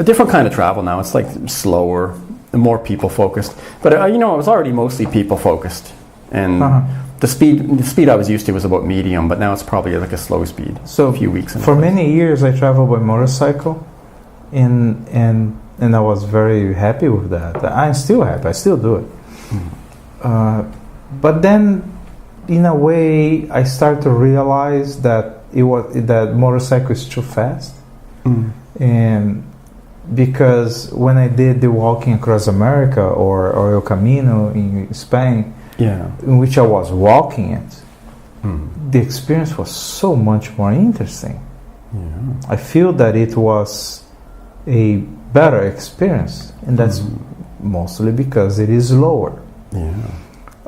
a different kind of travel now. It's like slower, more people focused. But I was already mostly people focused, and the speed I was used to was about medium. But now it's probably like a slow speed. So a few weeks. For many years, I traveled by motorcycle, and I was very happy with that. I'm still happy. I still do it. But then, in a way, I started to realize that that motorcycle is too fast, and because when I did the walking across America or El Camino in Spain, in which I was walking it, the experience was so much more interesting. I feel that it was a better experience, and that's mostly because it is slower.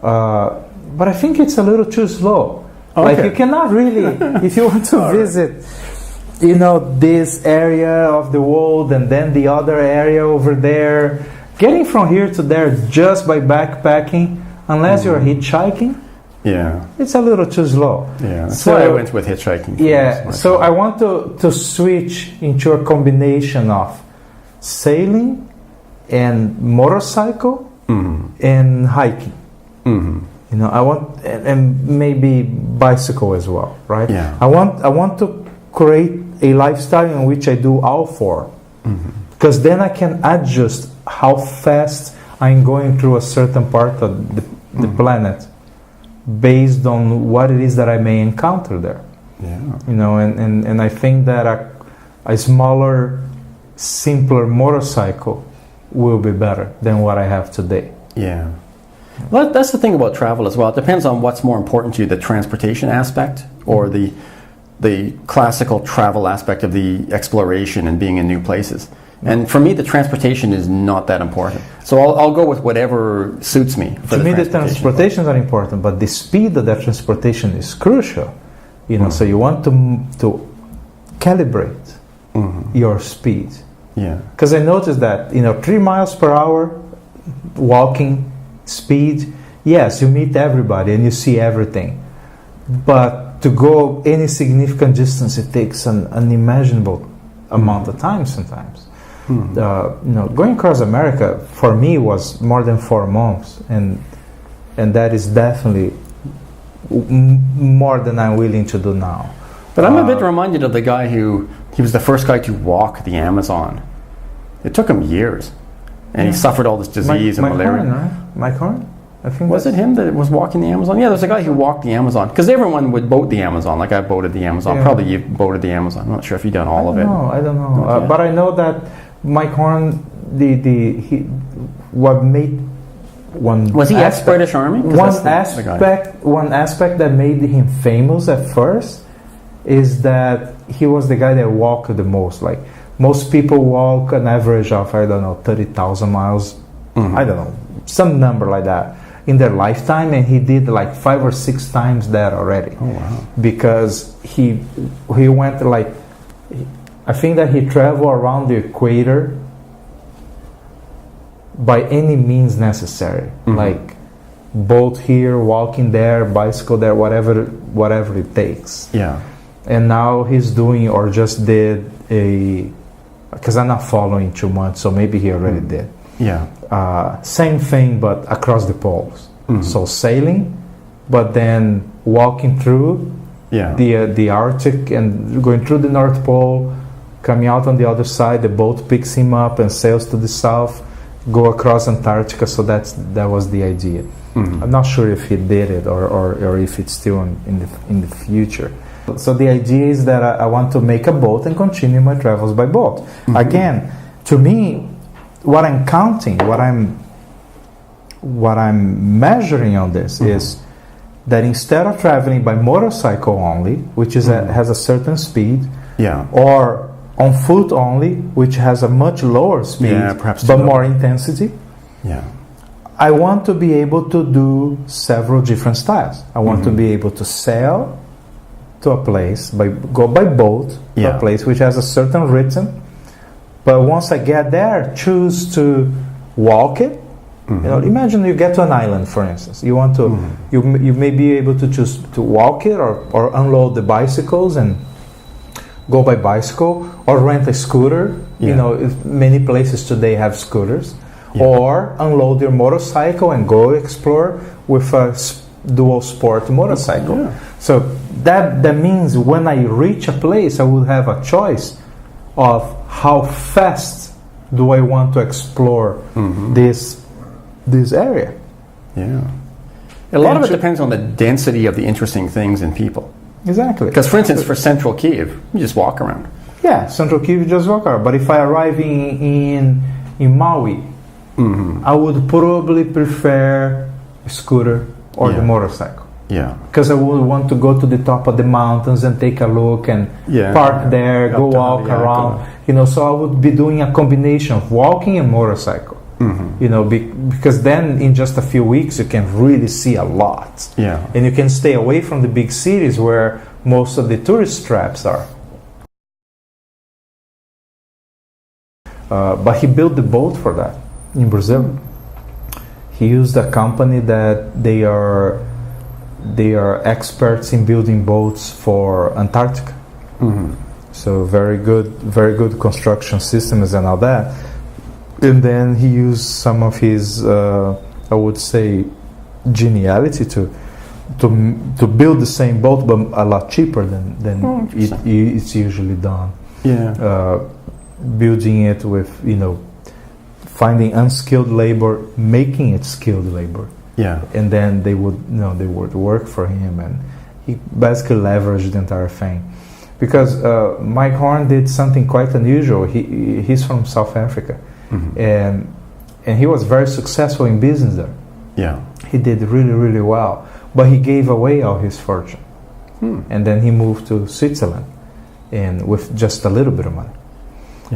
But I think it's a little too slow. Okay. Like you cannot really, if you want to visit, this area of the world and then the other area over there, getting from here to there just by backpacking, unless you're hitchhiking, it's a little too slow. That's why I went with hitchhiking. So I want to switch into a combination of sailing and motorcycle and hiking. I want, and maybe bicycle as well, right? I want to create a lifestyle in which I do all four, because then I can adjust how fast I'm going through a certain part of the planet based on what it is that I may encounter there. And I think that a smaller, simpler motorcycle will be better than what I have today. Well, that's the thing about travel as well. It depends on what's more important to you, the transportation aspect or the classical travel aspect of the exploration and being in new places. And for me, the transportation is not that important. So I'll go with whatever suits me. To me, the transportations are important, but the speed of that transportation is crucial. So you want to calibrate your speed. Because I noticed that 3 miles per hour walking speed, yes, you meet everybody and you see everything, but to go any significant distance, it takes an unimaginable amount of time sometimes. Going across America for me was more than 4 months, and that is definitely more than I'm willing to do now. But I'm a bit reminded of the guy he was the first guy to walk the Amazon. It took him years. And he suffered all this disease and malaria. Mike Horn? I think was it him that was walking the Amazon? Yeah, there's a guy who walked the Amazon. Because everyone would boat the Amazon. Like I boated the Amazon. Probably you boated the Amazon. I'm not sure if you've done all of it. I don't know. Okay. But I know that Mike Horn, what made one... Was he ex-British Army? One aspect that made him famous at first is that he was the guy that walked the most. Like, most people walk an average of, 30,000 miles, I don't know, some number like that in their lifetime, and he did like 5 or 6 times that already. Oh, wow. Because he went I think that he traveled around the equator by any means necessary, like boat here, walking there, bicycle there, whatever it takes. And now he's doing, or just did because I'm not following too much, so maybe he already did. Same thing, but across the poles. So sailing, but then walking through the Arctic and going through the North Pole, coming out on the other side, the boat picks him up and sails to the south, go across Antarctica. So that was the idea. I'm not sure if he did it or if it's still in the future. So the idea is that I want to make a boat and continue my travels by boat. Again, to me, what I'm counting, what I'm measuring on this is that instead of traveling by motorcycle only, which is has a certain speed, or on foot only, which has a much lower speed, but more intensity, I want to be able to do several different styles. I want to be able to sail to a place, go by boat to a place which has a certain rhythm, but once I get there, choose to walk it. Imagine you get to an island, for instance. You want to, you may be able to choose to walk it or unload the bicycles and go by bicycle or rent a scooter. You know, many places today have scooters. Or unload your motorcycle and go explore with a dual sport motorcycle. So that means when I reach a place, I will have a choice of how fast do I want to explore this area. A lot of it depends on the density of the interesting things and people. Exactly. Because, for instance, for Central Kiev, you just walk around. Yeah, Central Kiev, you just walk around. But if I arrive in Maui, I would probably prefer a scooter or the motorcycle. Because I would want to go to the top of the mountains and take a look and park there, go walk around. You know, so I would be doing a combination of walking and motorcycle. You know, because then in just a few weeks you can really see a lot. And you can stay away from the big cities where most of the tourist traps are. But he built the boat for that in Brazil. He used a company that they are experts in building boats for Antarctica. So very good construction systems and all that. And then he used some of his, I would say, geniality to build the same boat, but a lot cheaper than it's usually done. Building it with, you know, finding unskilled labor, making it skilled labor. And then they would work for him, and he basically leveraged the entire thing. Because Mike Horn did something quite unusual. He's from South Africa. And he was very successful in business there. He did really, really well, but he gave away all his fortune. And then he moved to Switzerland, and with just a little bit of money.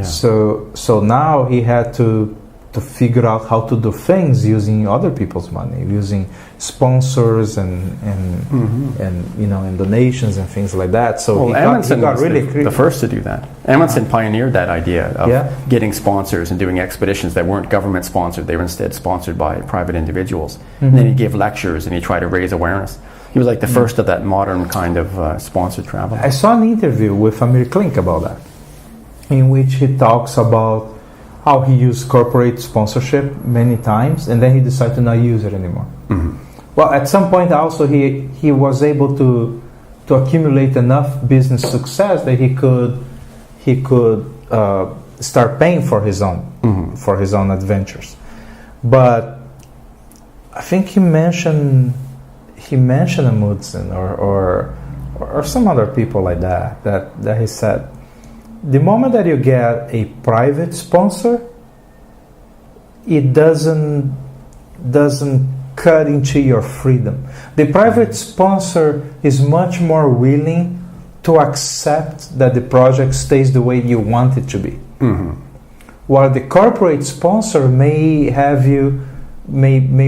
So now he had to figure out how to do things using other people's money, using sponsors and you know, and donations and things like that. So Amundsen was the first to do that. Amundsen pioneered that idea of getting sponsors and doing expeditions that weren't government sponsored. They were instead sponsored by private individuals. And then he gave lectures and he tried to raise awareness. He was like the first of that modern kind of sponsored travel. I saw an interview with Amir Klink about that, in which he talks about how he used corporate sponsorship many times, and then he decided to not use it anymore. Well, at some point also he was able to accumulate enough business success that he could start paying for his own adventures. But I think he mentioned Amundsen or some other people like that he said, the moment that you get a private sponsor, it doesn't cut into your freedom. The private sponsor is much more willing to accept that the project stays the way you want it to be. While the corporate sponsor may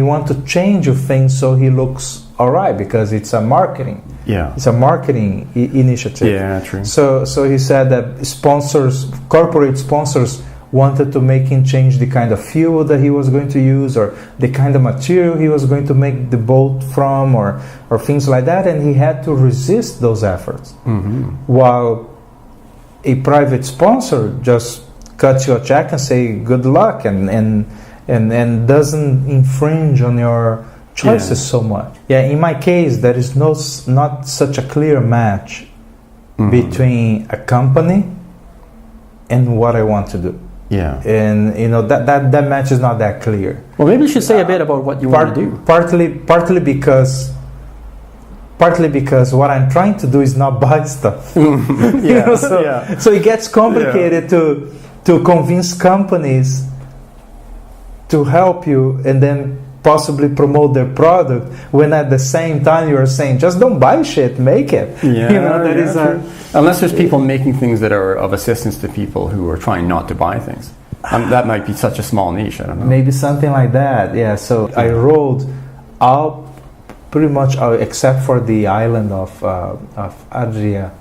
want to change your thing so he looks all right, because it's a marketing. It's a marketing initiative. True. So he said that corporate sponsors wanted to make him change the kind of fuel that he was going to use, or the kind of material he was going to make the boat from, or things like that, and he had to resist those efforts. While a private sponsor just cuts you a check and say good luck, and doesn't infringe on your choices so much. In my case, there is not such a clear match between a company and what I want to do. And you know that match is not that clear. Well, maybe you should say a bit about what you want to do. Partly because what I'm trying to do is not buy stuff. So it gets complicated to convince companies to help you and then possibly promote their product, when at the same time you're saying just don't buy shit, make it. Unless there's people making things that are of assistance to people who are trying not to buy things. That might be such a small niche, I don't know. Maybe something like that. So I rode out pretty much except for the island of Adria.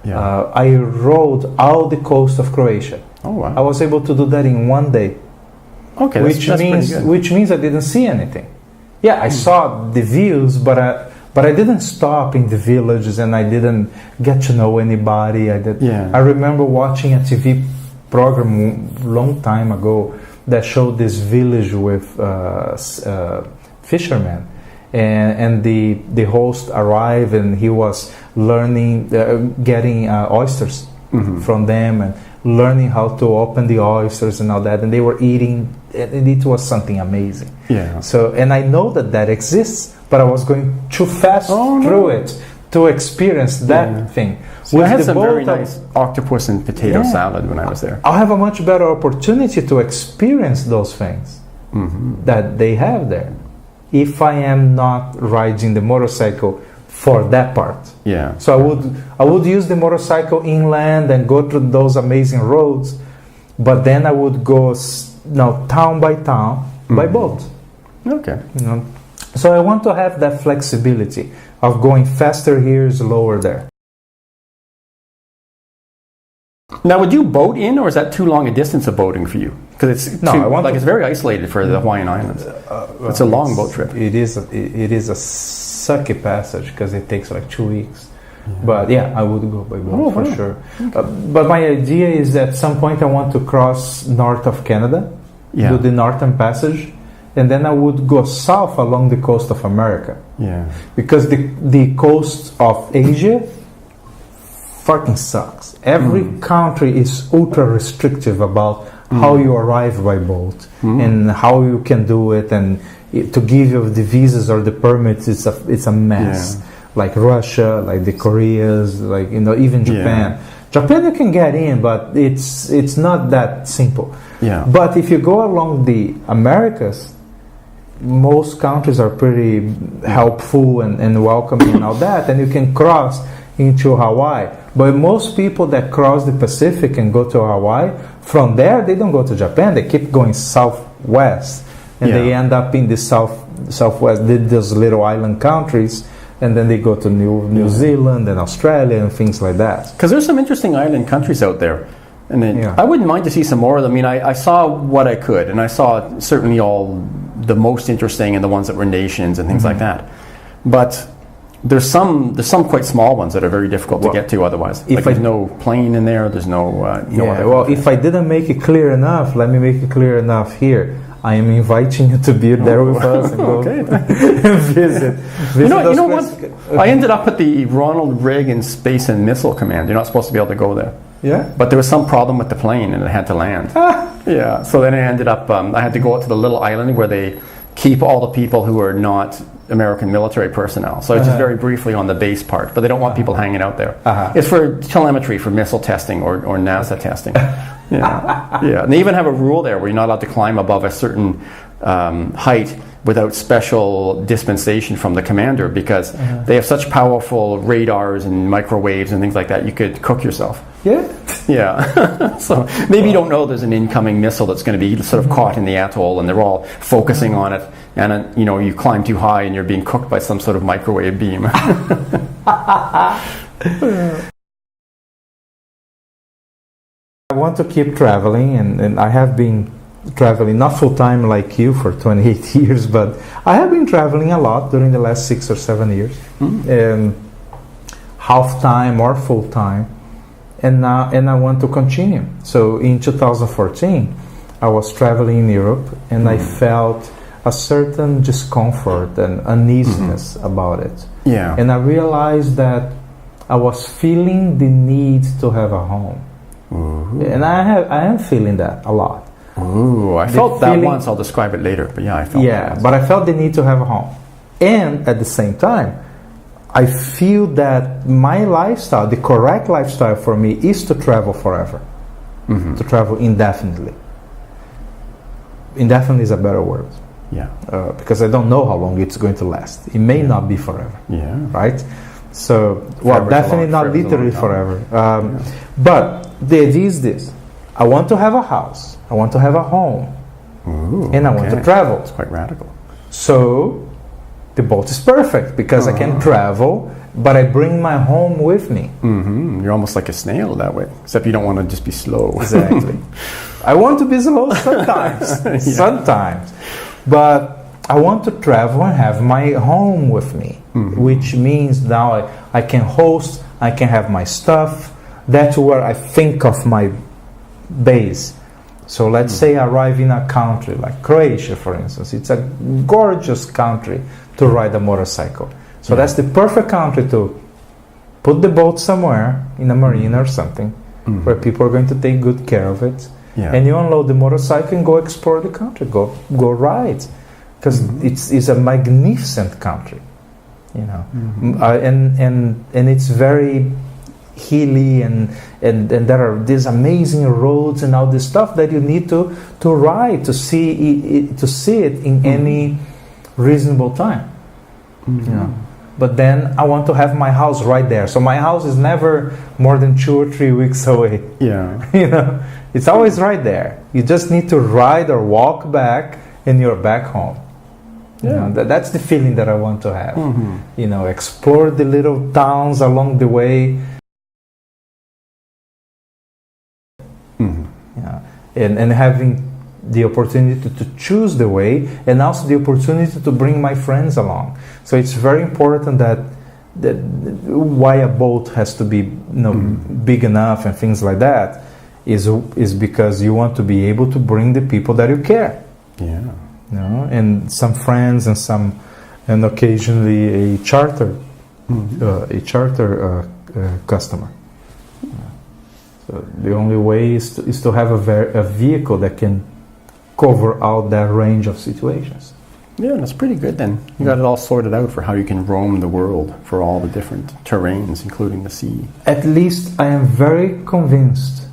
I rode all the coast of Croatia. Oh wow. I was able to do that in one day. Okay, which means I didn't see anything. I saw the views, but But I didn't stop in the villages, and I didn't get to know anybody. I remember watching a TV program a long time ago that showed this village with fishermen, and the host arrived, and he was learning, getting oysters from them, and learning how to open the oysters and all that, and they were eating, and it was something amazing. So, and I know that exists, but I was going too fast through it to experience that thing. So I had some very nice octopus and potato salad when I was there. I'll have a much better opportunity to experience those things that they have there if I am not riding the motorcycle for that part. So I would use the motorcycle inland and go through those amazing roads, but then I would go town by town by boat. So I want to have that flexibility of going faster here, slower there. Now, would you boat in, or is that too long a distance of boating for you? Because it's very isolated for the Hawaiian Islands. It's a long boat trip. It is a sucky passage because it takes like 2 weeks. But I would go by boat for sure. But my idea is that at some point I want to cross north of Canada, do the Northern Passage, and then I would go south along the coast of America. Because the coast of Asia fucking sucks. Every country is ultra restrictive about how you arrive by boat and how you can do it, and to give you the visas or the permits, it's a mess. Like Russia, like the Koreas, like even Japan. Japan you can get in, but it's not that simple. But if you go along the Americas, most countries are pretty helpful and welcoming and all that, and you can cross into Hawaii. But most people that cross the Pacific and go to Hawaii, from there they don't go to Japan, they keep going southwest, and they end up in the southwest, those little island countries, and then they go to New Zealand and Australia and things like that. Because there's some interesting island countries out there, and I wouldn't mind to see some more of them. I mean, I saw what I could, and I saw certainly all the most interesting and the ones that were nations and things like that. But there's some quite small ones that are very difficult to get to otherwise. There's no plane in there, there's no other. Well, if I didn't make it clear enough, let me make it clear enough here. I am inviting you to be there with us and go and visit. You know what? I ended up at the Ronald Reagan Space and Missile Command. You're not supposed to be able to go there. But there was some problem with the plane and it had to land. So then I ended up, I had to go out to the little island where they keep all the people who are not American military personnel. So it's just very briefly on the base part, but they don't want people hanging out there. It's for telemetry, for missile testing or NASA testing. And they even have a rule there where you're not allowed to climb above a certain height without special dispensation from the commander, because they have such powerful radars and microwaves and things like that, you could cook yourself. So maybe you don't know there's an incoming missile that's going to be sort of caught in the atoll, and they're all focusing on it, and you climb too high and you're being cooked by some sort of microwave beam. I want to keep traveling, and I have been traveling, not full time like you for 28 years, but I have been traveling a lot during the last 6 or 7 years, half time or full time, and I want to continue. So in 2014, I was traveling in Europe, and I felt a certain discomfort and uneasiness about it. And I realized that I was feeling the need to have a home. And I am feeling that a lot. I felt that once. I'll describe it later. But I felt that. But I felt the need to have a home. And at the same time, I feel that my lifestyle, the correct lifestyle for me, is to travel forever. To travel indefinitely. Indefinitely is a better word. Because I don't know how long it's going to last. It may not be forever. Right? So, definitely not literally forever. But the idea is this: I want to have a house, I want to have a home, and I want to travel. It's quite radical. So the boat is perfect because I can travel, but I bring my home with me. You're almost like a snail that way, except you don't want to just be slow. Exactly. I want to be slow sometimes, sometimes, but I want to travel and have my home with me, which means now I can host, I can have my stuff. That's where I think of my base. So let's say I arrive in a country like Croatia, for instance. It's a gorgeous country to ride a motorcycle. So that's the perfect country to put the boat somewhere in a marina or something where people are going to take good care of it. Yeah. And you unload the motorcycle and go explore the country, go ride. Because it's a magnificent country, you know. And it's very hilly and there are these amazing roads and all this stuff that you need to ride to see it in any reasonable time. You know. But then I want to have my house right there. So my house is never more than 2 or 3 weeks away. Yeah. You know, it's always right there. You just need to ride or walk back and you're back home. Yeah. You know, that's the feeling that I want to have. You know, explore the little towns along the way. Yeah. And having the opportunity to choose the way, and also the opportunity to bring my friends along. So it's very important that why a boat has to be, you know, big enough and things like that is because you want to be able to bring the people that you care. Yeah. You know, and some friends and occasionally a charter customer. So the only way is to have a vehicle that can cover out that range of situations. Yeah, that's pretty good then. You got it all sorted out for how you can roam the world for all the different terrains, including the sea. At least I am very convinced,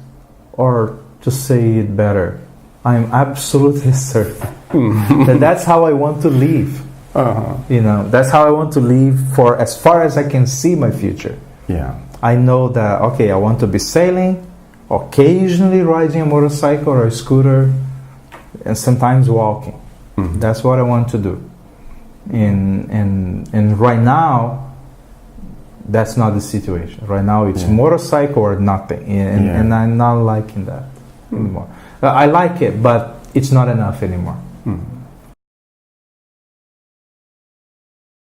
or to say it better, I am absolutely certain that's how I want to live. You know, that's how I want to live for as far as I can see my future. Yeah. I know that, okay, I want to be sailing, occasionally riding a motorcycle or a scooter, and sometimes walking. That's what I want to do. And right now, that's not the situation. Right now, it's motorcycle or nothing, and I'm not liking that anymore. I like it, but it's not enough anymore.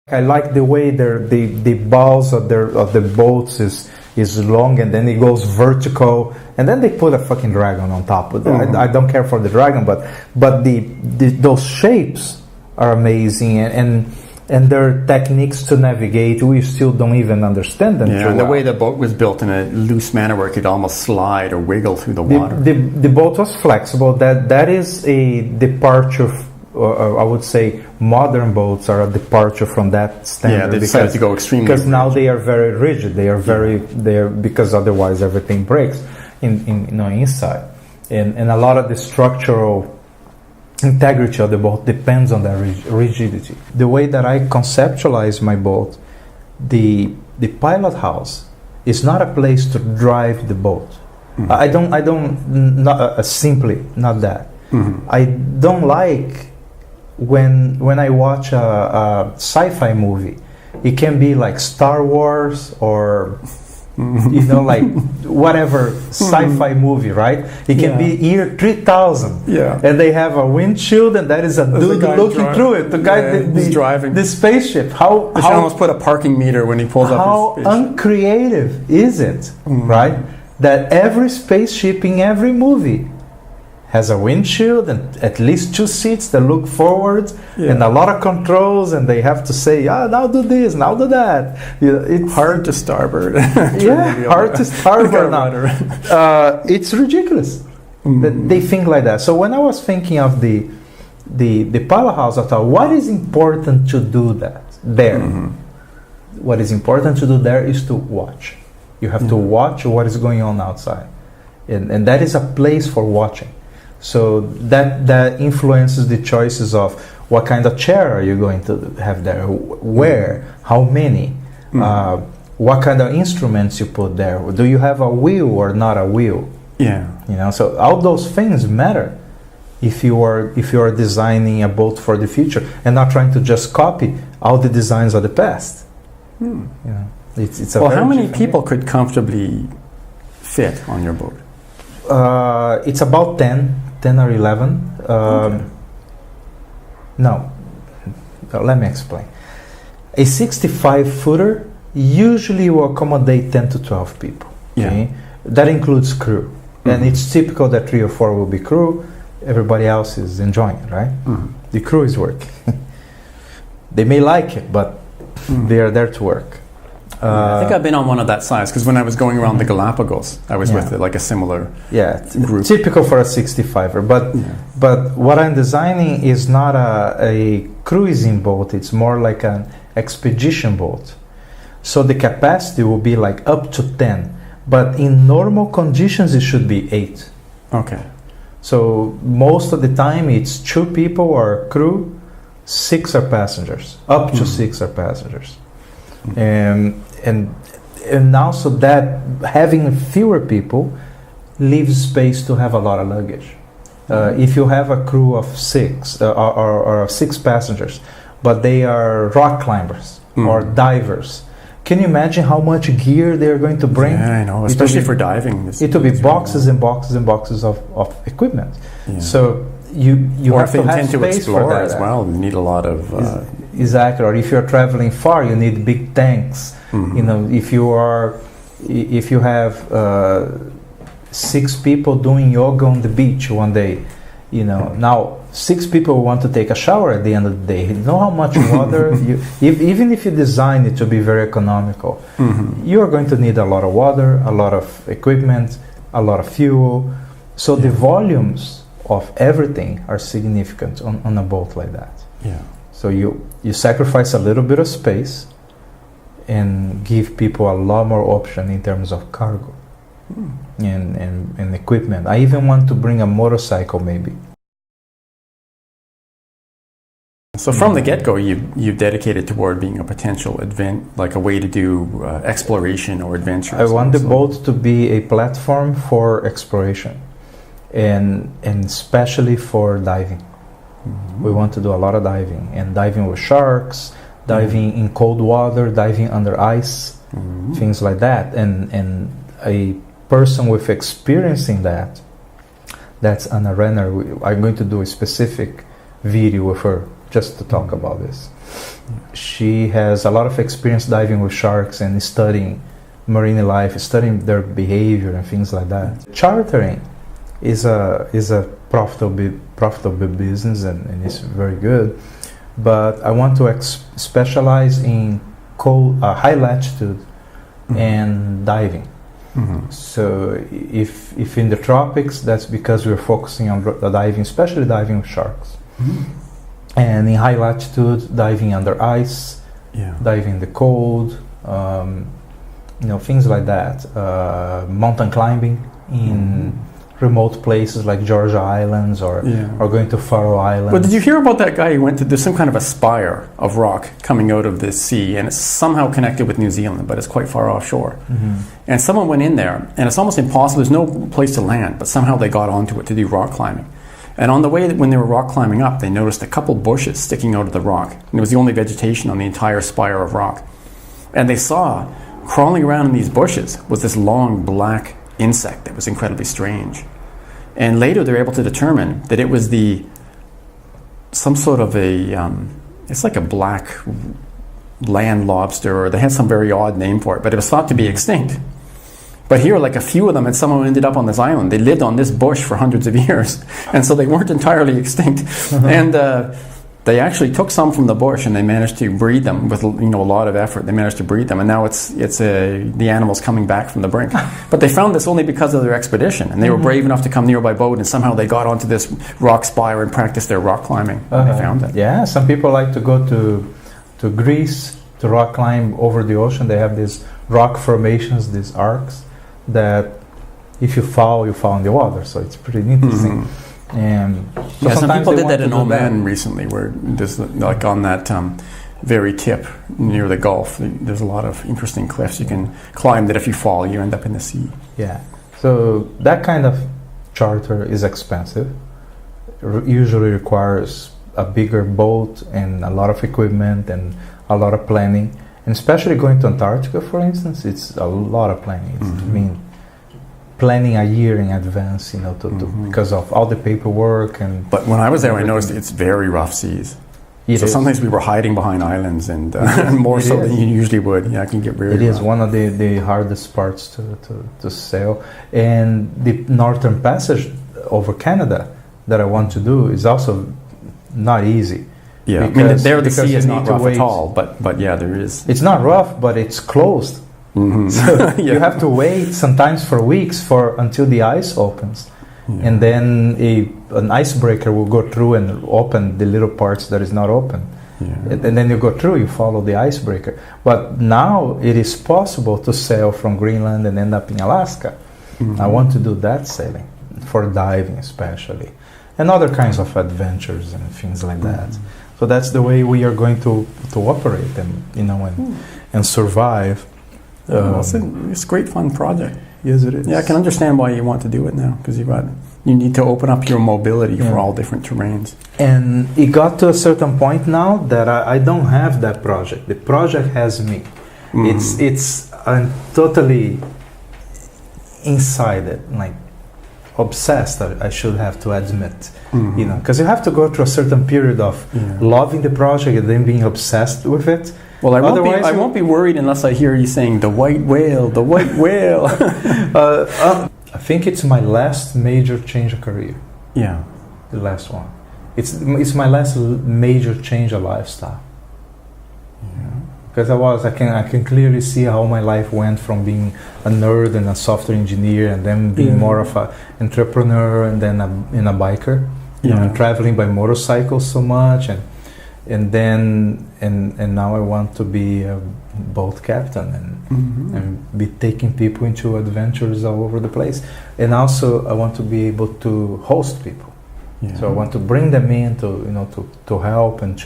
I like the way the bows of the boats is long and then it goes vertical and then they put a fucking dragon on top of it. I don't care for the dragon, but those shapes are amazing and their techniques to navigate, we still don't even understand them. Yeah, and the way the boat was built in a loose manner where it could almost slide or wiggle through the water. The boat was flexible. That is a departure. I would say modern boats are a departure from that standard. Yeah, they decided to go extremely because now they are very rigid. They are because otherwise everything breaks inside, and a lot of the structural integrity of the boat depends on that rigidity. The way that I conceptualize my boat, the pilot house is not a place to drive the boat. I don't simply not that. I don't like when I watch a sci-fi movie, it can be like Star Wars or like whatever sci-fi movie, right? It can be year 3000, and they have a windshield, and that is a dude looking through it. The guy driving the spaceship. How they should almost put a parking meter when he pulls up his spaceship. How uncreative is it, right? That every spaceship in every movie has a windshield and at least 2 seats that look forward and a lot of controls, and they have to say, now do this, now do that. It's hard to starboard. Hard to starboard now. It's ridiculous that they think like that. So when I was thinking of the pilot house, I thought, what is important to do that there? What is important to do there is to watch. You have to watch what is going on outside, and that is a place for watching. So that influences the choices of what kind of chair are you going to have there, where, how many, what kind of instruments you put there. Do you have a wheel or not a wheel? Yeah. So all those things matter if you are designing a boat for the future and not trying to just copy all the designs of the past. It's a how many people could comfortably fit on your boat? It's about 10 or 11. No, Let me explain. A 65-footer usually will accommodate 10 to 12 people. Okay? That includes crew. And it's typical that 3 or 4 will be crew. Everybody else is enjoying it, right? The crew is working. They may like it, but they are there to work. I think I've been on one of that size, because when I was going around the Galapagos, I was with like a similar group. Typical for a 65er. But what I'm designing is not a cruising boat. It's more like an expedition boat. So the capacity will be like up to 10. But in normal conditions, it should be 8. Okay. So most of the time, it's 2 people or crew, 6 are passengers. Up to 6 are passengers. And also that having fewer people leaves space to have a lot of luggage. If you have a crew of 6 or 6 passengers, but they are rock climbers or divers, can you imagine how much gear they're going to bring? Yeah, I know, especially for diving. It will be boxes and boxes and boxes of equipment. Yeah. So you have to have space for that as well. You need a lot of exactly. Or if you're traveling far, you need big tanks. You know, if you have 6 people doing yoga on the beach one day, you know, now 6 people want to take a shower at the end of the day. You know how much water even if you design it to be very economical, you are going to need a lot of water, a lot of equipment, a lot of fuel. So the volumes of everything are significant on a boat like that. Yeah. So you sacrifice a little bit of space and give people a lot more option in terms of cargo and equipment. I even want to bring a motorcycle maybe. So from the get-go, you dedicated toward being a potential like a way to do exploration or adventure. I want the boat to be a platform for exploration, and especially for diving. We want to do a lot of diving, and diving with sharks, diving in cold water, diving under ice, things like that. And a person with experience in that, that's Anna Renner. I'm going to do a specific video with her just to talk about this. She has a lot of experience diving with sharks and studying marine life, studying their behavior and things like that. Chartering is a profitable business and it's very good, but I want to specialize in high latitude and diving. So if in the tropics, that's because we're focusing on diving, especially diving with sharks. And in high latitude, diving under ice, diving in the cold, things like that. Mountain climbing in remote places like Georgia Islands or going to Faroe Islands. But did you hear about that guy who went to, there's some kind of a spire of rock coming out of the sea, and it's somehow connected with New Zealand, but it's quite far offshore. And someone went in there, and it's almost impossible, there's no place to land, but somehow they got onto it to do rock climbing. And on the way, when they were rock climbing up, they noticed a couple bushes sticking out of the rock. And it was the only vegetation on the entire spire of rock. And they saw, crawling around in these bushes, was this long black insect that was incredibly strange. And later they were able to determine that it was some sort of it's like a black land lobster, or they had some very odd name for it, but it was thought to be extinct. But here, like a few of them, and someone ended up on this island. They lived on this bush for hundreds of years, and so they weren't entirely extinct. And they actually took some from the bush, and they managed to breed them with a lot of effort. They managed to breed them, and now it's the animals coming back from the brink. But they found this only because of their expedition, and they were brave enough to come near by boat, and somehow they got onto this rock spire and practiced their rock climbing. And they found it. Yeah, some people like to go to Greece to rock climb over the ocean. They have these rock formations, these arcs, that if you fall in the water, so it's pretty interesting. And so some people did that in Oman recently, where just like on that very tip near the Gulf, there's a lot of interesting cliffs you can climb that if you fall, you end up in the sea. Yeah, so that kind of charter is expensive. Usually requires a bigger boat and a lot of equipment and a lot of planning. And especially going to Antarctica, for instance, it's a lot of planning. It's planning a year in advance, because of all the paperwork and. But when I was there, I noticed it's very rough seas. So sometimes we were hiding behind islands and more so than you usually would. Yeah, it can get very It is one of the hardest parts to sail. And the Northern Passage over Canada that I want to do is also not easy. Yeah, because, there the sea is not rough at all, but yeah, there is. It's not rough, but it's closed. Mm-hmm. So you have to wait sometimes for weeks until the ice opens. Yeah. And then an icebreaker will go through and open the little parts that is not open. Yeah. And then you go through, you follow the icebreaker. But now it is possible to sail from Greenland and end up in Alaska. Mm-hmm. I want to do that sailing, for diving especially, and other kinds of adventures and things like that. Mm-hmm. So that's the way we are going to operate and survive. It's a great fun project. Yes, it is. Yeah, I can understand why you want to do it now, because you need to open up your mobility for all different terrains. And it got to a certain point now that I don't have that project. The project has me. Mm-hmm. I'm totally inside it, like obsessed. I should have to admit, mm-hmm. Because you have to go through a certain period of loving the project and then being obsessed with it. Well, I won't be worried unless I hear you saying the white whale, the white whale. I think it's my last major change of career. Yeah, the last one. It's my last major change of lifestyle. Because I can clearly see how my life went from being a nerd and a software engineer, and then being more of an entrepreneur, and then a biker. And traveling by motorcycle so much, and now I want to be a boat captain and be taking people into adventures all over the place. And also I want to be able to host people. Yeah. So I want to bring them in to help and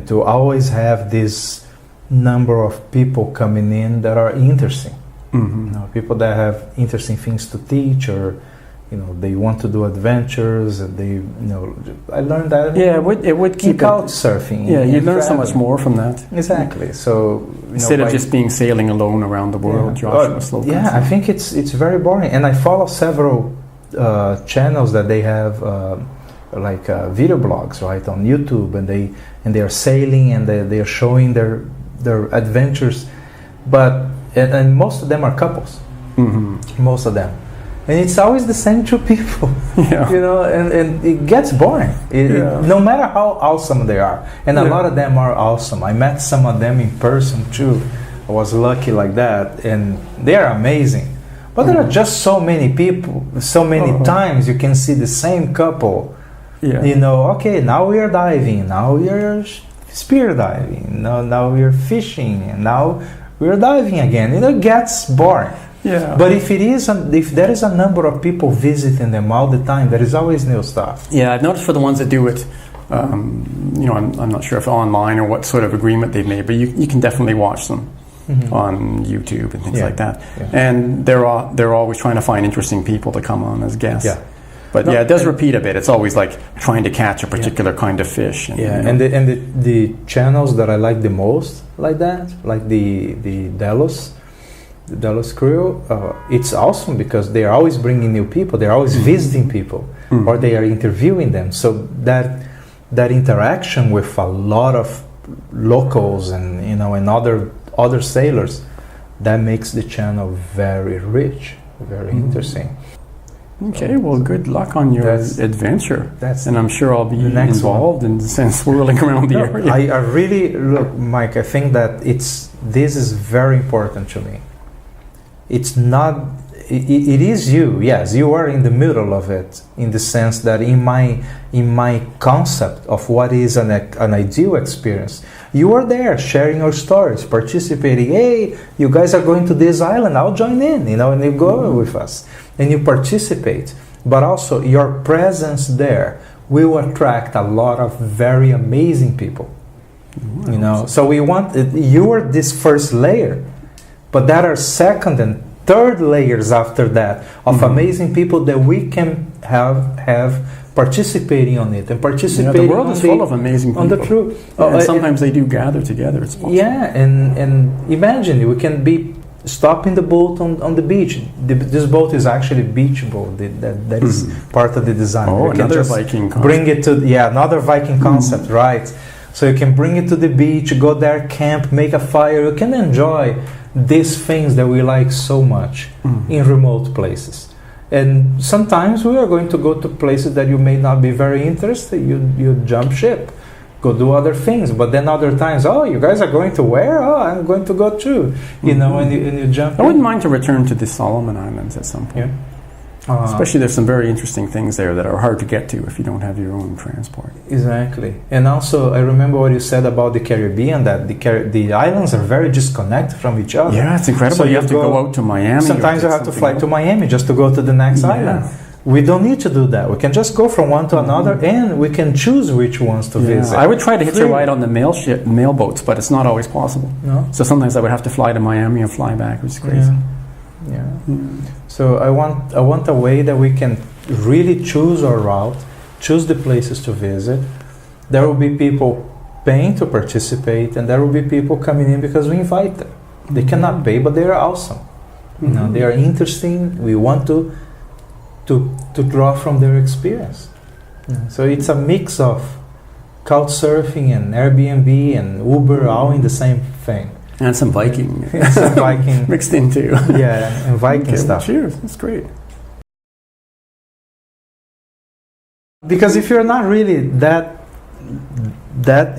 to always have this number of people coming in that are interesting. Mm-hmm. People that have interesting things to teach, or they want to do adventures, and I learned that. Yeah, it would keep couch surfing. Yeah, you learn so much more from that. Exactly. So instead of just being sailing alone around the world, Joshua Slocum. Yeah, I think it's very boring. And I follow several channels that they have video blogs, right, on YouTube, and they are sailing and they are showing their adventures, but and most of them are couples. Mm-hmm. Most of them. And it's always the same two people, and it gets boring. No matter how awesome they are. And a lot of them are awesome. I met some of them in person too. I was lucky like that. And they are amazing. But there are just so many people, so many times you can see the same couple. Yeah. Okay, now we are diving, now we are spear diving, now we are fishing, and now we are diving again. It gets boring. Yeah. But if there is a number of people visiting them all the time, there is always new stuff. Yeah, I've noticed for the ones that do it, I'm not sure if online or what sort of agreement they've made, but you can definitely watch them on YouTube and things like that. Yeah. And they're always trying to find interesting people to come on as guests. Yeah. But it does repeat a bit. It's always like trying to catch a particular kind of fish. And the channels that I like the most like that, like the Delos crew, it's awesome because they are always bringing new people. They're always visiting people, or they are interviewing them. So that interaction with a lot of locals and other sailors, that makes the channel very rich, very interesting. Okay, well, good luck on your adventure. And I'm sure I'll be involved in swirling around the area. I really look, Mike. I think that this is very important to me. It's not. It is you. Yes, you are in the middle of it, in the sense that in my concept of what is an ideal experience, you are there sharing your stories, participating. Hey, you guys are going to this island. I'll join in. And you go with us and you participate. But also your presence there will attract a lot of very amazing people. So we want you are this first layer. But there are second and third layers after that of amazing people that we can have participating on it and participating. The world is full of amazing people. On the truth. And sometimes they do gather together. It's possible. Yeah, and imagine we can be stopping the boat on the beach. This boat is actually a beach boat. That is part of the design. Oh, another Viking concept. Bring it to another Viking concept, right? So you can bring it to the beach, go there, camp, make a fire. You can enjoy these things that we like so much in remote places. And sometimes we are going to go to places that you may not be very interested. You jump ship, go do other things. But then other times, oh, you guys are going to where? Oh, I'm going to go too. You know, and you jump. I wouldn't mind to return to the Solomon Islands at some point. Especially there's some very interesting things there that are hard to get to if you don't have your own transport. Exactly. And also, I remember what you said about the Caribbean, that the islands are very disconnected from each other. Yeah, it's incredible. So you have to go out to Miami. Sometimes you have to fly to Miami just to go to the next island. We don't need to do that. We can just go from one to another, and we can choose which ones to visit. I would try to hitch a ride on the mail boats, but it's not always possible. No. So sometimes I would have to fly to Miami and fly back, which is crazy. Yeah. So I want a way that we can really choose our route, choose the places to visit. There will be people paying to participate, and there will be people coming in because we invite them. They cannot pay, but they are awesome. You know, they are interesting. We want to draw from their experience. So it's a mix of Couchsurfing and Airbnb and Uber, all in the same thing. And some Viking. Some Viking. Mixed in too. Yeah, and Viking stuff. Cheers, that's great. Because if you're not really that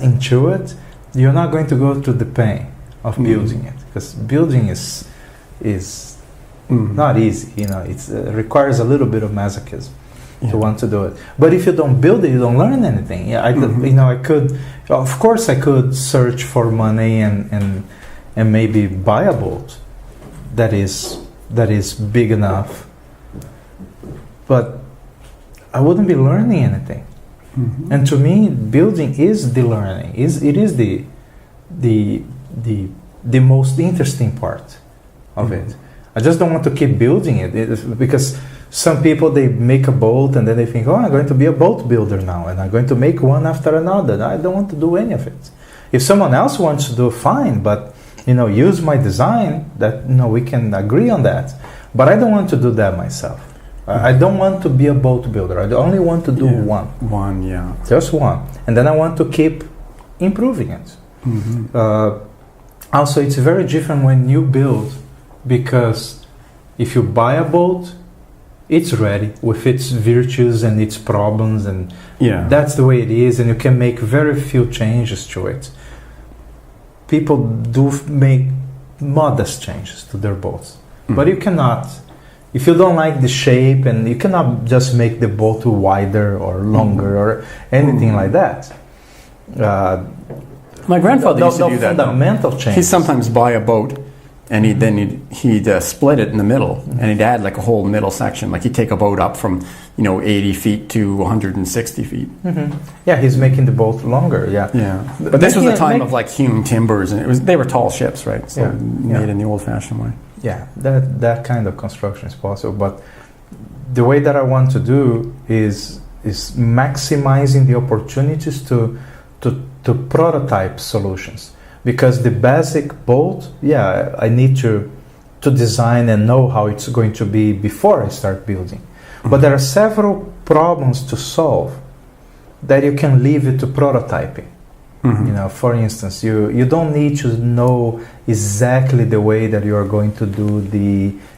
into it, you're not going to go through the pain of building it. Because building is not easy. You know, it requires a little bit of masochism to want to do it. But if you don't build it, you don't learn anything. Yeah, I could, of course, I could search for money and maybe buy a boat that is big enough, but I wouldn't be learning anything. And to me, building is the learning. It is the most interesting part of it. I just don't want to keep building it because some people, they make a boat and then they think, oh, I'm going to be a boat builder now and I'm going to make one after another. I don't want to do any of it. If someone else wants to do, fine, but use my design, that we can agree on that. But I don't want to do that myself. I don't want to be a boat builder. I only want to do one. Just one. And then I want to keep improving it. Also, it's very different when you build, because if you buy a boat, it's ready with its virtues and its problems, and that's the way it is, and you can make very few changes to it. People do make modest changes to their boats, but you cannot, if you don't like the shape, and you cannot just make the boat wider or longer or anything like that. My grandfather used to do that. Fundamental changes. He'd sometimes buy a boat, and he'd split it in the middle, and he'd add like a whole middle section. Like he'd take a boat up from 80 feet to 160 feet. Yeah, he's making the boat longer. Yeah. But this was a time of like hewn timbers, and they were tall ships, right? So made in the old-fashioned way. Yeah, that kind of construction is possible. But the way that I want to do is maximizing the opportunities to prototype solutions. Because the basic boat, I need to design and know how it's going to be before I start building. But there are several problems to solve that you can leave it to prototyping. For instance, you don't need to know exactly the way that you are going to do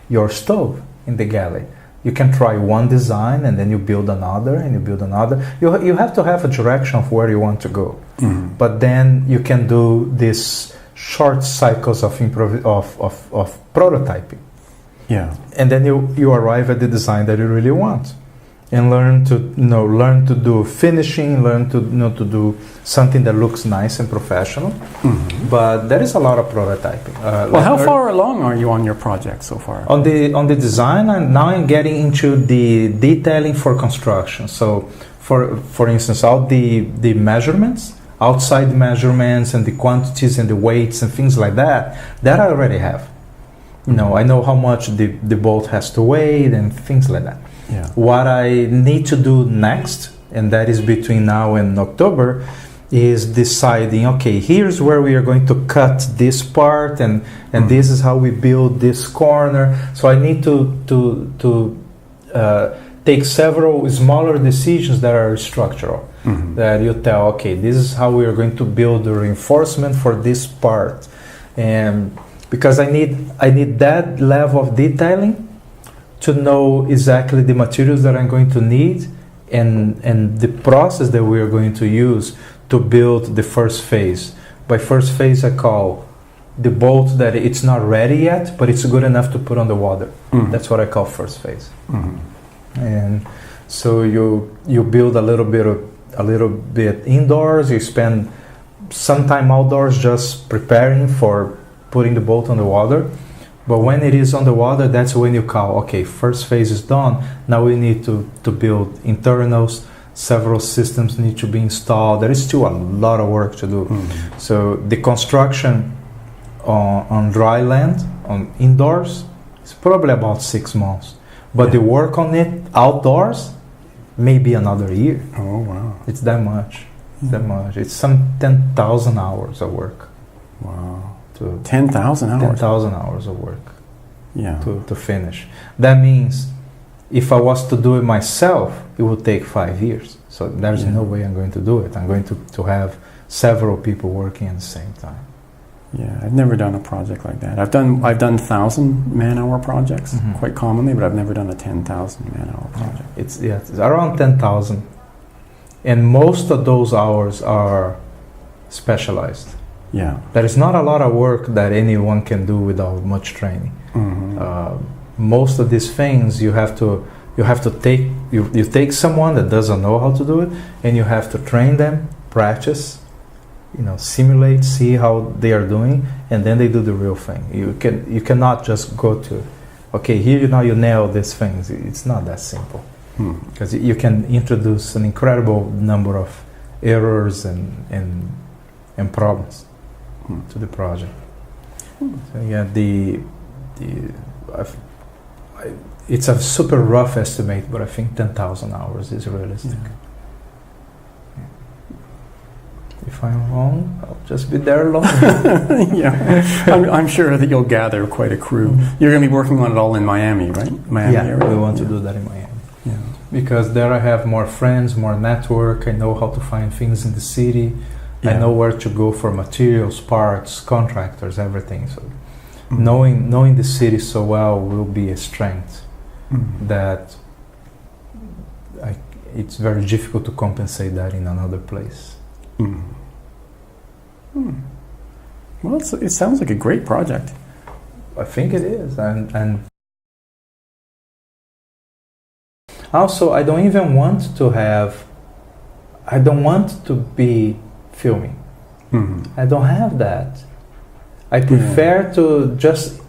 your stove in the galley. You can try one design, and then you build another, and you build another. You have to have a direction of where you want to go. But then you can do these short cycles of prototyping. And then you arrive at the design that you really want, and learn to do finishing, learn to do something that looks nice and professional. But there is a lot of prototyping. How far along are you on your project so far? On the design, and now I'm getting into the detailing for construction. So for instance, all the measurements, outside measurements, and the quantities and the weights and things like that I already have. I know how much the boat has to weigh and things like that. What I need to do next, and that is between now and October, is deciding, okay, here's where we are going to cut this part, and this is how we build this corner. So I need to take several smaller decisions that are structural. That you tell, okay, this is how we are going to build the reinforcement for this part, and because I need that level of detailing to know exactly the materials that I'm going to need and the process that we are going to use to build the first phase. By first phase, I call the bolt that it's not ready yet, but it's good enough to put on the water. That's what I call first phase. And so you build a little bit indoors. You spend some time outdoors just preparing for putting the bolt on the water. But when it is on the water, that's when you call, okay, first phase is done. Now we need to build internals. Several systems need to be installed. There is still a lot of work to do. So the construction on dry land, on indoors, is probably about 6 months. But the work on it outdoors, maybe another year. Oh, wow. It's that much. That much. It's some 10,000 hours of work. Wow. 10,000 hours? 10,000 hours of work. Yeah. To finish. That means if I was to do it myself, it would take 5 years. So there's no way I'm going to do it. I'm going to have several people working at the same time. Yeah, I've never done a project like that. I've done 1,000 man-hour projects quite commonly, but I've never done a 10,000 man-hour project. It's around 10,000, and most of those hours are specialized. Yeah, there is not a lot of work that anyone can do without much training. Most of these things you have to take someone that doesn't know how to do it, and you have to train them, practice. Simulate, see how they are doing, and then they do the real thing. You cannot just go to, okay, here you nail these things. It's not that simple, because you can introduce an incredible number of errors and problems to the project. So yeah, it's a super rough estimate, but I think 10,000 hours is realistic. If I'm wrong, I'll just be there alone. I'm sure that you'll gather quite a crew. You're going to be working on it all in Miami, right? Miami area? We want to do that in Miami. Yeah. Because there I have more friends, more network. I know how to find things in the city. I know where to go for materials, parts, contractors, everything. So knowing the city so well will be a strength that it's very difficult to compensate that in another place. Well, it sounds like a great project. I think it is, and also I don't even want to be filming. I don't have that. I prefer to just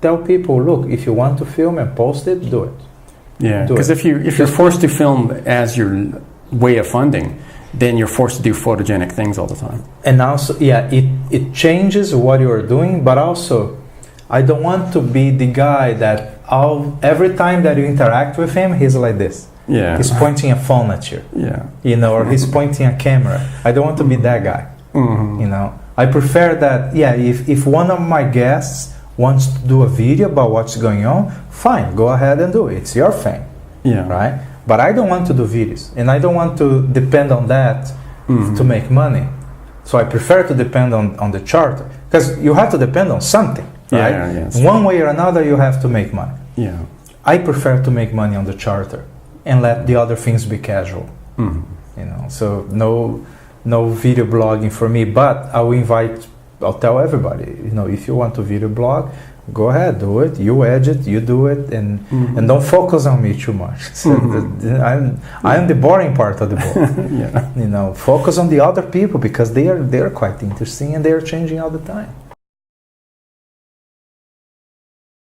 tell people, look, if you want to film and post it, do it. Yeah, because if you're forced to film as your way of funding, then you're forced to do photogenic things all the time. And also, it changes what you are doing, but also, I don't want to be the guy that every time that you interact with him, he's like this. Yeah. He's pointing a phone at you. Yeah. Or he's pointing a camera. I don't want to be that guy. I prefer that, if one of my guests wants to do a video about what's going on, fine, go ahead and do it. It's your thing. Yeah. Right? But I don't want to do videos, and I don't want to depend on that to make money. So I prefer to depend on the charter, because you have to depend on something, right? Yeah, one way or another, you have to make money. Yeah. I prefer to make money on the charter and let the other things be casual. So no video blogging for me, but I'll tell everybody, if you want to video blog, go ahead, do it. You edit, you do it, and don't focus on me too much. So I'm the boring part of the book. Focus on the other people, because they're quite interesting and they're changing all the time.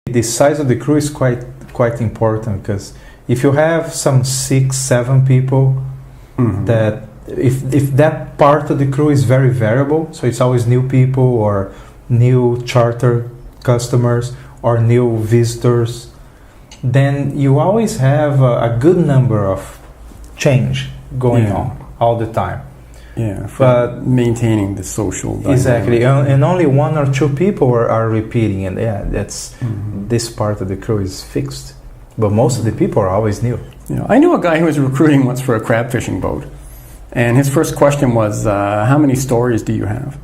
The size of the crew is quite important, because if you have some 6-7 people, that if that part of the crew is very variable, so it's always new people or new charter customers or new visitors, then you always have a good number of change going on all the time. Yeah, but maintaining the social dynamic. Exactly, and only 1 or 2 people are repeating, and that's this part of the crew is fixed. But most of the people are always new. I knew a guy who was recruiting once for a crab fishing boat, and his first question was, "How many stories do you have?"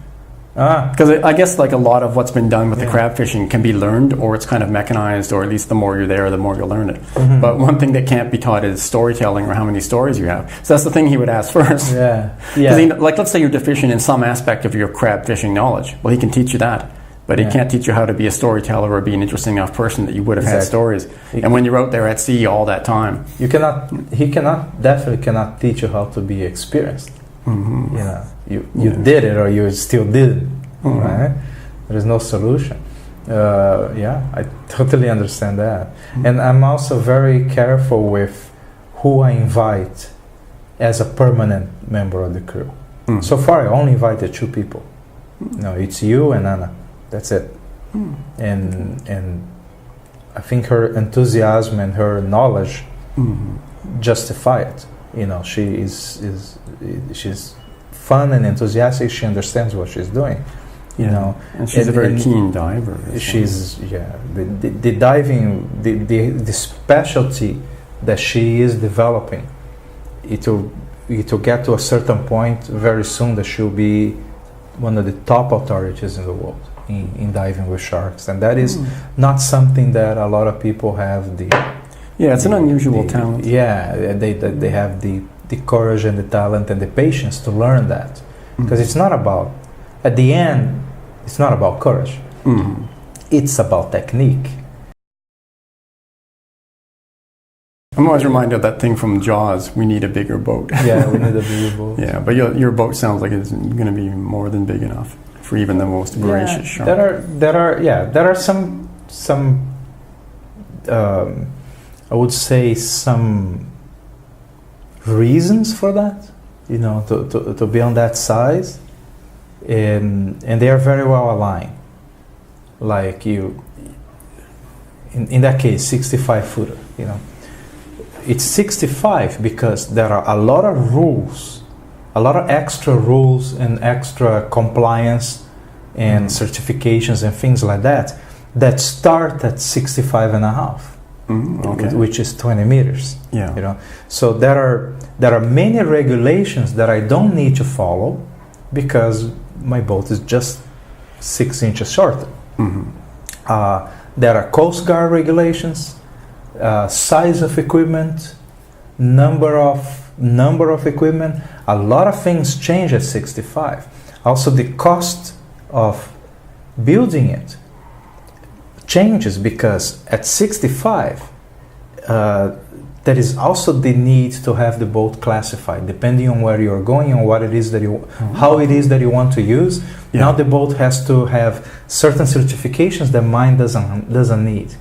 Because I guess like a lot of what's been done with the crab fishing can be learned, or it's kind of mechanized, or at least the more you're there, the more you'll learn it. Mm-hmm. But one thing that can't be taught is storytelling, or how many stories you have. So that's the thing he would ask first. Like, let's say you're deficient in some aspect of your crab fishing knowledge. Well, he can teach you that, but he can't teach you how to be a storyteller or be an interesting enough person that you would have had stories. And when you're out there at sea all that time, he definitely cannot teach you how to be experienced. Mm-hmm. You did it, or you still didn't, right? There is no solution. I totally understand that. Mm-hmm. And I'm also very careful with who I invite as a permanent member of the crew. Mm-hmm. So far, I only invited 2 people. It's you and Anna. That's it. Mm-hmm. And I think her enthusiasm and her knowledge justify it. She's fun and enthusiastic. She understands what she's doing. And she's a very keen diver. She's the diving, the specialty that she is developing. It will get to a certain point very soon that she'll be one of the top authorities in the world in diving with sharks, and that is not something that a lot of people have. It's an unusual talent. They have the courage and the talent and the patience to learn that, because it's not about, at the end, it's not about courage. It's about technique. I'm always reminded of that thing from Jaws, we need a bigger boat. We need a bigger boat. But your boat sounds like it's going to be more than big enough for even the most voracious shark. There are some I would say some reasons for that, to be on that size, and they are very well aligned. Like in that case, 65 footer, it's 65 because there are a lot of rules, a lot of extra rules and extra compliance and certifications and things like that start at 65 and a half. Which is 20 meters. So there are many regulations that I don't need to follow because my boat is just 6 inches shorter. There are Coast Guard regulations, size of equipment, number of equipment. A lot of things change at 65. Also, the cost of building it changes because at 65 there is also the need to have the boat classified depending on where you're going and what it is that how it is that you want to use. Now the boat has to have certain certifications that mine doesn't need.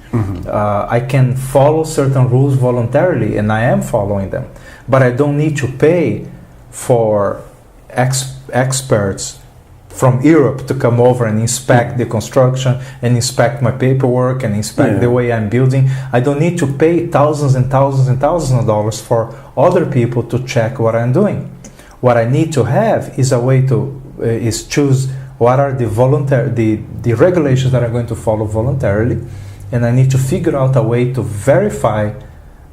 I can follow certain rules voluntarily, and I am following them, but I don't need to pay for experts from Europe to come over and inspect the construction and inspect my paperwork and inspect the way I'm building. I don't need to pay thousands and thousands and thousands of dollars for other people to check what I'm doing. What I need to have is a way to choose what are the regulations that I'm going to follow voluntarily, and I need to figure out a way to verify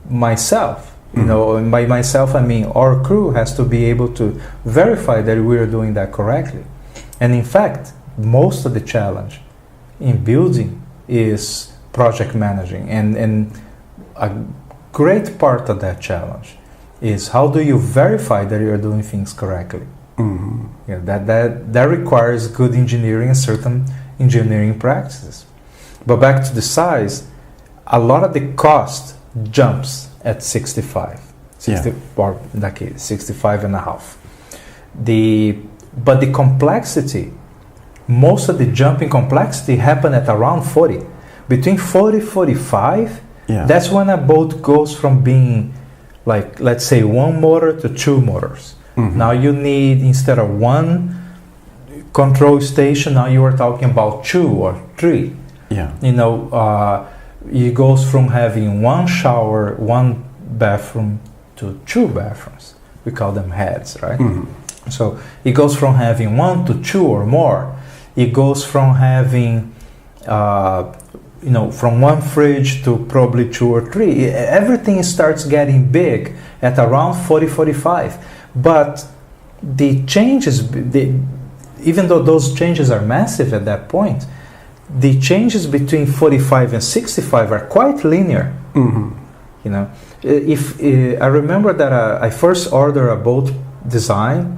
myself. By myself I mean our crew has to be able to verify that we are doing that correctly. And in fact, most of the challenge in building is project managing, and a great part of that challenge is how do you verify that you're doing things correctly. That requires good engineering and certain engineering practices. But back to the size, a lot of the cost jumps at 65, or in that case, 65 and a half. But the complexity, most of the jumping complexity happen at around 40. Between 40 45, that's when a boat goes from being, like, let's say 1 motor to 2 motors. Now you need, instead of 1 control station, now you are talking about 2 or 3. It goes from having 1 shower, 1 bathroom to 2 bathrooms. We call them heads, right? So it goes from having 1 to 2 or more. It goes from having from one fridge to probably 2 or 3. Everything starts getting big at around 40, 45. But the changes, even though those changes are massive at that point, the changes between 45 and 65 are quite linear. If I remember that I first ordered a boat design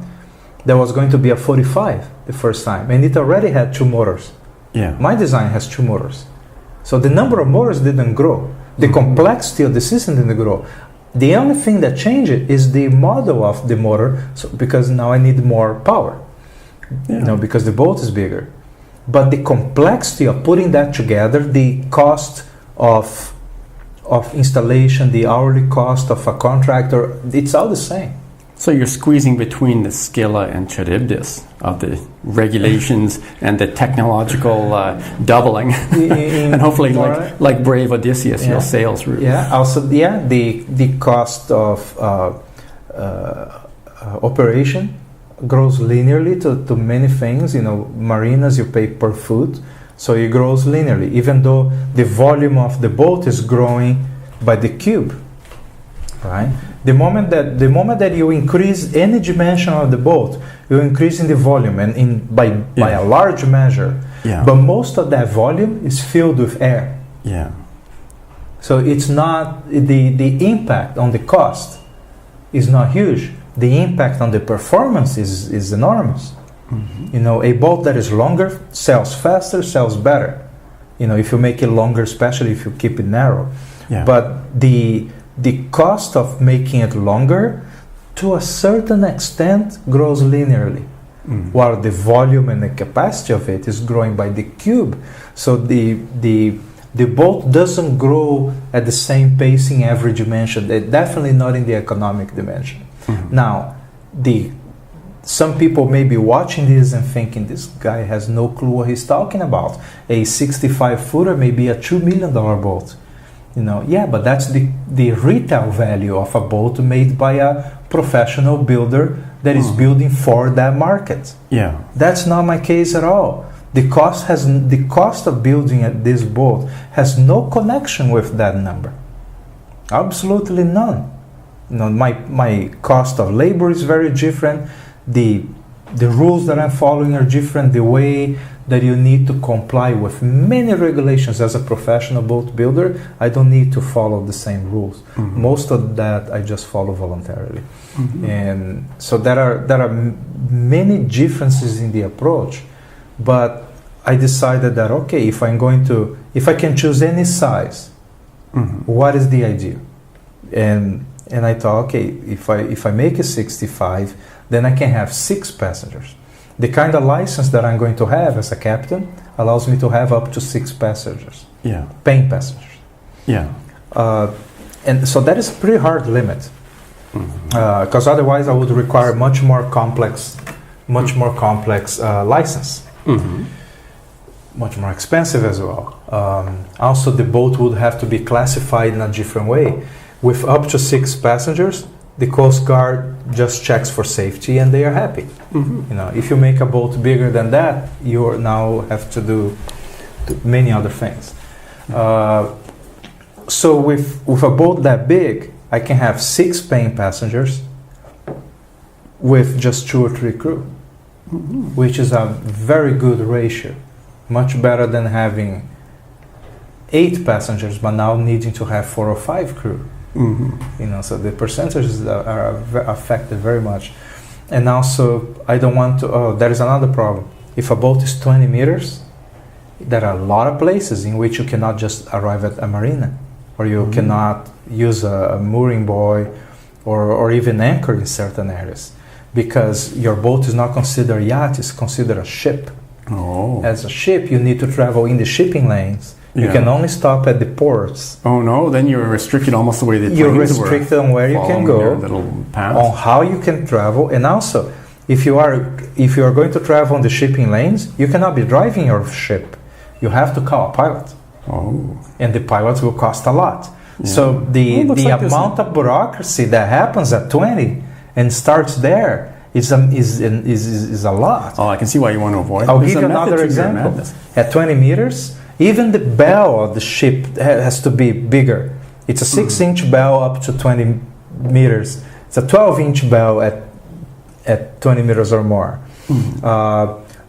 that was going to be a 45 the first time, and it already had 2 motors. Yeah. My design has 2 motors. So the number of motors didn't grow. The complexity of the system didn't grow. The only thing that changed is the model of the motor, because now I need more power, because the boat is bigger. But the complexity of putting that together, the cost of installation, the hourly cost of a contractor, it's all the same. So you're squeezing between the Scylla and Charybdis of the regulations and the technological doubling, and hopefully, like brave Odysseus, you'll sail through. Yeah. Also, the cost of operation grows linearly to many things. Marinas you pay per foot, so it grows linearly, even though the volume of the boat is growing by the cube, right? The moment that you increase any dimension of the boat, you're increasing the volume, and by a large measure. Yeah. But most of that volume is filled with air. Yeah. So it's not the impact on the cost is not huge. The impact on the performance is enormous. A boat that is longer sells faster, sells better. If you make it longer, especially if you keep it narrow. Yeah. But the cost of making it longer, to a certain extent, grows linearly, while the volume and the capacity of it is growing by the cube. So the boat doesn't grow at the same pace in every dimension. Definitely not in the economic dimension. Now, some people may be watching this and thinking, this guy has no clue what he's talking about. A 65-footer may be a $2 million boat. But that's the retail value of a boat made by a professional builder that is building for that market. Yeah, that's not my case at all. The cost of building this boat has no connection with that number. Absolutely none. My cost of labor is very different. The rules that I'm following are different. The way that you need to comply with many regulations as a professional boat builder, I don't need to follow the same rules. Most of that I just follow voluntarily. And so there are many differences in the approach, but I decided that if I can choose any size, what is the idea? And I thought, if I make a 65, then I can have 6 passengers. The kind of license that I'm going to have as a captain allows me to have up to 6 passengers. Yeah. Paying passengers. Yeah. And so that is a pretty hard limit, because otherwise I would require much more complex license. Much more expensive as well. Also, the boat would have to be classified in a different way. With up to 6 passengers, the Coast Guard just checks for safety and they are happy. If you make a boat bigger than that, you now have to do many other things. So with a boat that big, I can have 6 paying passengers with just 2 or 3 crew, which is a very good ratio. Much better than having 8 passengers, but now needing to have 4 or 5 crew. So the percentages are affected very much. And also, I don't want to. There is another problem. If a boat is 20 meters, there are a lot of places in which you cannot just arrive at a marina, or you cannot use a mooring buoy, or even anchor in certain areas, because your boat is not considered a yacht; it's considered a ship. As a ship, you need to travel in the shipping lanes. You can only stop at the ports. Oh no, then you're restricted almost the way the planes You're restricted on where you can go, on how you can travel, and also if you are going to travel on the shipping lanes, you cannot be driving your ship. You have to call a pilot. And the pilots will cost a lot. So the amount of bureaucracy that happens at 20 and starts there is a lot. I can see why you want to avoid. I'll give you another example. At 20 meters, Even the bell of the ship has to be bigger. It's a 6-inch bell up to 20 meters. It's a 12-inch bell at 20 meters or more.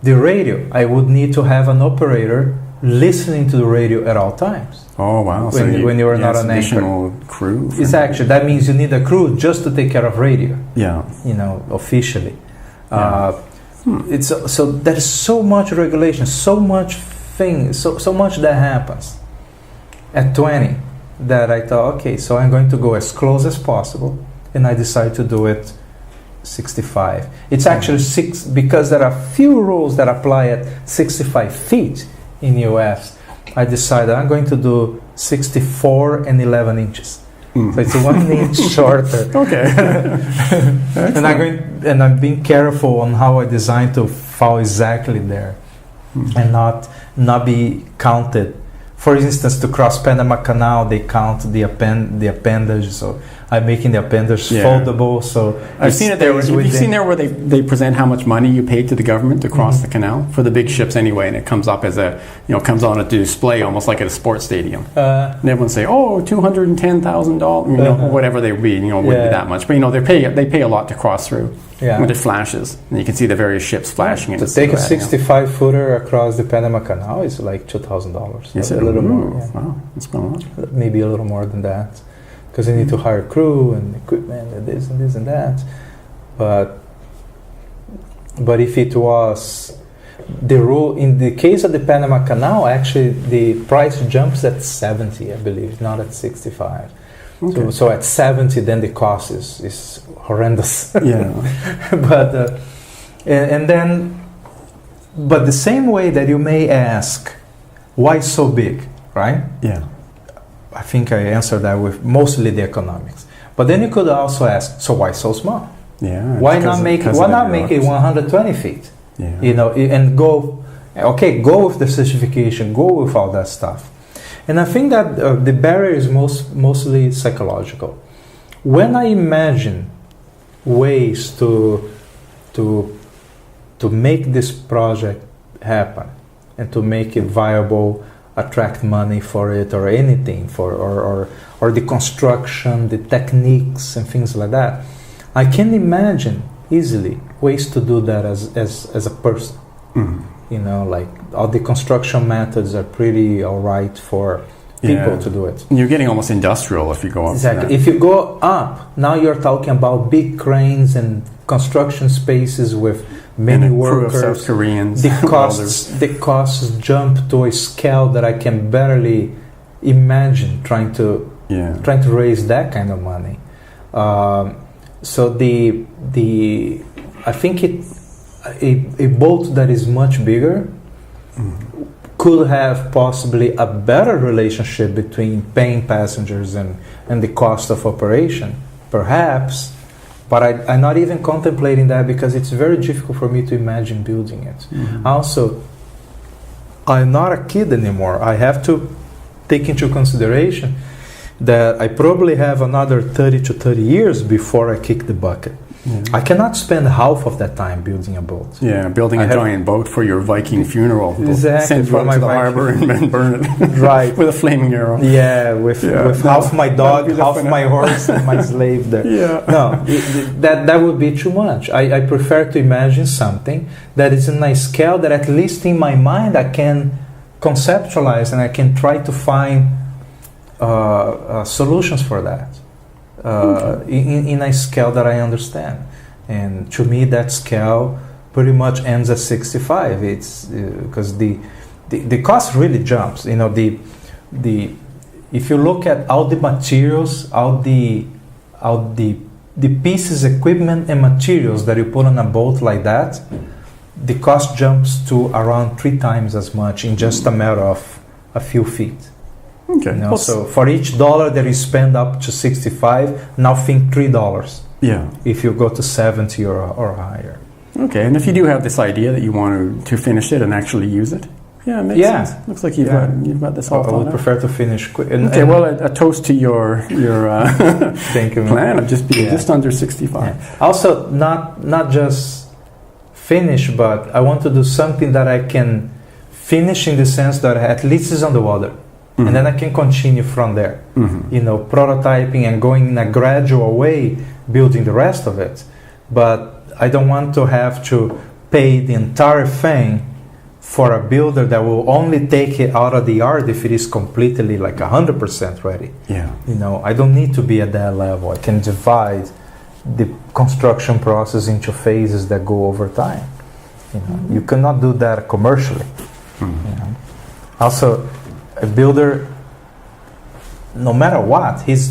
The radio, I would need to have an operator listening to the radio at all times. Oh wow! When you are not an additional crew. Exactly. That means you need a crew just to take care of radio. Yeah. Officially. Yeah. It's so there is so much regulation, so much so much that happens. At 20, that I thought, okay, so I'm going to go as close as possible, and I decided to do it 65. It's actually 6 because there are few rules that apply at 65 feet in US. I decided I'm going to do 64 and 11 inches. So it's 1 inch shorter. Okay. and I'm being careful on how I design to fall exactly there, and not be counted. For instance, to cross Panama Canal, they count the appendage. So I'm making the appendage foldable. So I've seen it there. You've seen there where they present how much money you paid to the government to cross the canal for the big ships anyway, and it comes up as comes on a display almost like at a sports stadium. And everyone say, $210,000, whatever they would be. Wouldn't be that much, but they pay a lot to cross through. Yeah. When it flashes, and you can see the various ships flashing. To take a 65-footer across the Panama Canal is like $2,000. Yes, a little more. Yeah. Wow, that's quite a lot. Maybe a little more than that, because you need to hire crew and equipment and this and that. But if it was the rule in the case of the Panama Canal, actually the price jumps at 70, I believe, not at 65. Okay. So at 70, then the cost is horrendous. Yeah. But but the same way that you may ask, why so big, right? Yeah. I think I answered that with mostly the economics. But then you could also ask, so why so small? Yeah. Why not make it 120 feet? Yeah. And go with the certification, go with all that stuff. And I think that the barrier is mostly psychological. When I imagine ways to make this project happen and to make it viable, attract money for it or anything, or the construction, the techniques and things like that, I can imagine easily ways to do that as a person. Like all the construction methods are pretty all right for people to do it. You're getting almost industrial if you go up. Exactly. If you go up, now you're talking about big cranes and construction spaces with many workers. Crew of South Koreans. The costs jump to a scale that I can barely imagine trying to raise that kind of money. So I think a boat that is much bigger could have possibly a better relationship between paying passengers and the cost of operation, perhaps, but I'm not even contemplating that because it's very difficult for me to imagine building it. Also, I'm not a kid anymore. I have to take into consideration that I probably have another 30 to 30 years before I kick the bucket. I cannot spend half of that time building a boat. Yeah, building a giant boat for your Viking funeral. Exactly. Send from to the harbor and then burn it. Right. With a flaming arrow. Yeah, with half my dog, half my horse, and my slave there. Yeah. No, that would be too much. I prefer to imagine something that is in a scale that at least in my mind I can conceptualize and I can try to find solutions for that. In a scale that I understand, and to me that scale pretty much ends at 65. It's because the cost really jumps. If you look at all the materials, all the pieces, equipment, and materials that you put on a boat like that, the cost jumps to around 3 times as much in just a matter of a few feet. Okay. So for each dollar that you spend up to 65, now think $3. Yeah. If you go to 70 or higher. Okay, and if you do have this idea that you want to finish it and actually use it, it makes sense. Looks like you've got this all. I would prefer to finish quick. A toast to your thank you, plan of just being just under 65. Yeah. Also, not just finish, but I want to do something that I can finish in the sense that at least it's on the water. Mm-hmm. And then I can continue from there, prototyping and going in a gradual way, building the rest of it. But I don't want to have to pay the entire thing for a builder that will only take it out of the yard if it is completely like 100% ready. Yeah. I don't need to be at that level. I can divide the construction process into phases that go over time. You cannot do that commercially. Also, a builder, no matter what, he's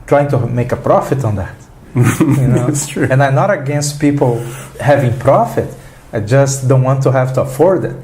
trying to make a profit on that. That's true. And I'm not against people having profit. I just don't want to have to afford it.